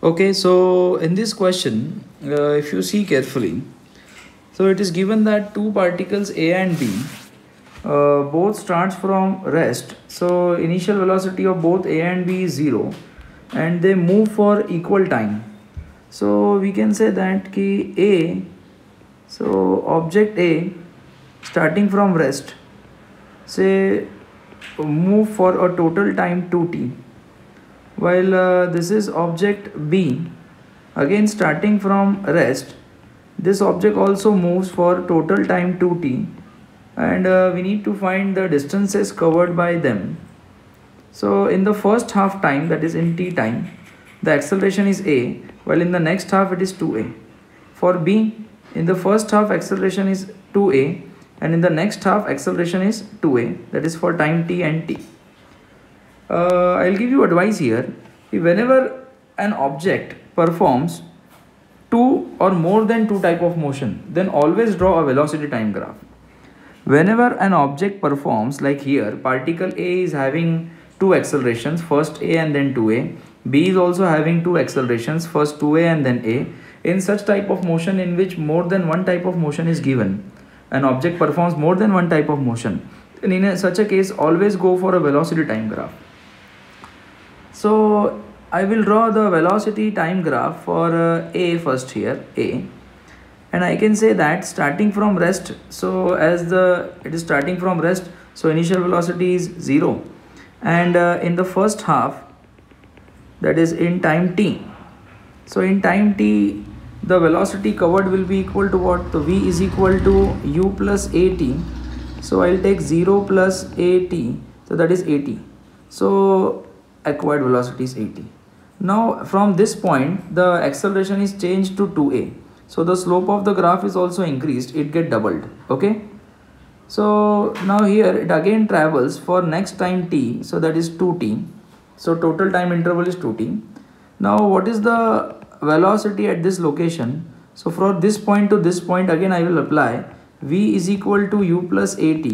Okay, so in this question, if you see carefully, so it is given that two particles A and B both starts from rest. So initial velocity of both A and B is 0 and they move for equal time. So we can say that ki A, so object A starting from rest, say move for a total time 2t, while this is object B, again starting from rest, this object also moves for total time 2t, and we need to find the distances covered by them. So in the first half time, that is in t time, the acceleration is a, while in the next half it is 2a. For B, in the first half acceleration is 2a and in the next half acceleration is 2a, that is for time t and t. I'll give you advice here. Whenever an object performs two or more than two type of motion, then always draw a velocity time graph. Whenever an object performs, like here, particle A is having two accelerations, first A and then 2A. B is also having two accelerations, first 2A and then A. In such type of motion in which more than one type of motion is given, an object performs more than one type of motion, and in such a case always go for a velocity time graph. So I will draw the velocity time graph for A first here, A, and I can say that starting from rest, so as it is starting from rest, so initial velocity is 0, and in the first half, that is in time t, so in time t the velocity covered will be equal to what? So v is equal to u plus at, so I'll take 0 plus at, so that is 80, so acquired velocity is 80. Now from this point the acceleration is changed to 2a, so the slope of the graph is also increased, it get doubled. Okay, so now here it again travels for next time t, so that is 2t, so total time interval is 2t. Now what is the velocity at this location? So from this point to this point, again I will apply v is equal to u plus at.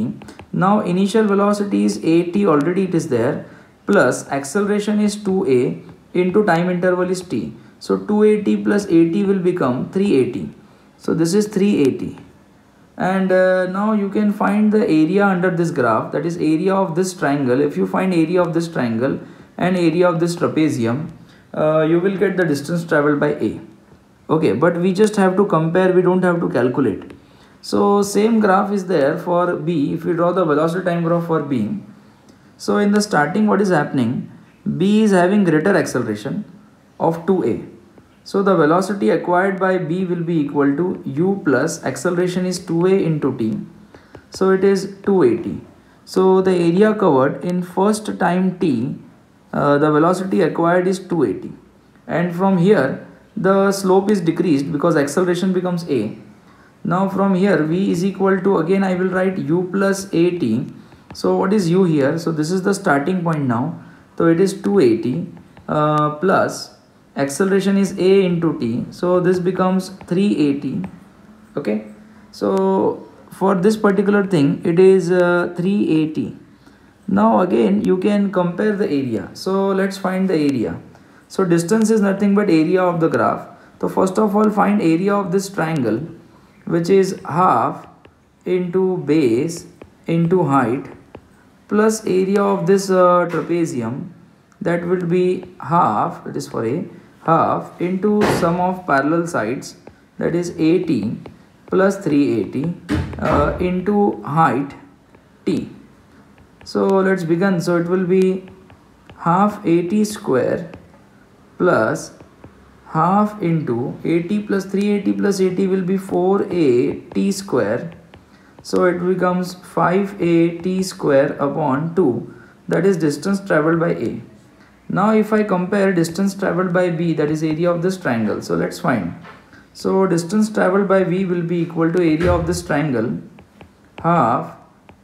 Now initial velocity is at, already it is there, plus acceleration is 2a into time interval is t. So 280 plus 80 will become 380. So this is 380. And now you can find the area under this graph, that is area of this triangle. If you find area of this triangle and area of this trapezium, you will get the distance traveled by A. Okay, but we just have to compare, we don't have to calculate. So same graph is there for B. If we draw the velocity time graph for B, so in the starting what is happening, B is having greater acceleration of 2a. So the velocity acquired by B will be equal to u plus acceleration is 2a into t. So it is 280. So the area covered in first time t, the velocity acquired is 280. And from here the slope is decreased because acceleration becomes a. Now from here v is equal to, again I will write u plus at. So what is u here? So this is the starting point now. So it is 280 plus acceleration is a into t, so this becomes 380. Okay, so for this particular thing it is 380. Now again you can compare the area, so let's find the area. So distance is nothing but area of the graph. So first of all find area of this triangle, which is half into base into height plus area of this trapezium, that will be half, that is for A, half into sum of parallel sides, that is 80 plus 380 into height t. So let's begin. So it will be half 80 square plus half into 80 plus 380 plus 80 will be 4a t square. So it becomes 5a t square upon 2, that is distance travelled by A. Now if I compare distance travelled by B, that is area of this triangle, so let's find. So distance travelled by B will be equal to area of this triangle, half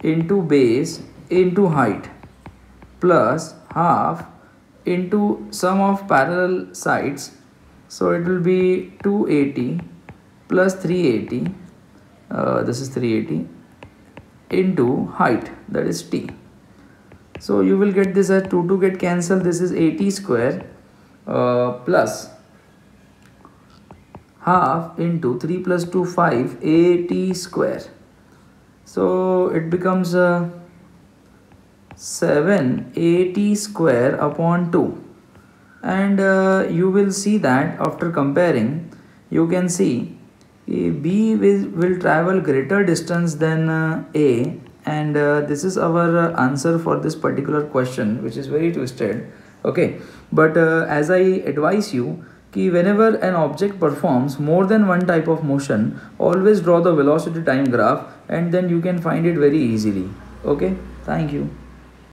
into base into height plus half into sum of parallel sides. So it will be 280 plus 380, this is 380 into height, that is t. So you will get this as 2 get cancelled, this is 80 square plus half into 3 plus 2 5 at square. So it becomes 7 at square upon 2. And you will see that after comparing, you can see B will travel greater distance than A, and this is our answer for this particular question, which is very twisted. Okay, but as I advise you, कि whenever an object performs more than one type of motion, always draw the velocity time graph, and then you can find it very easily. Okay, thank you.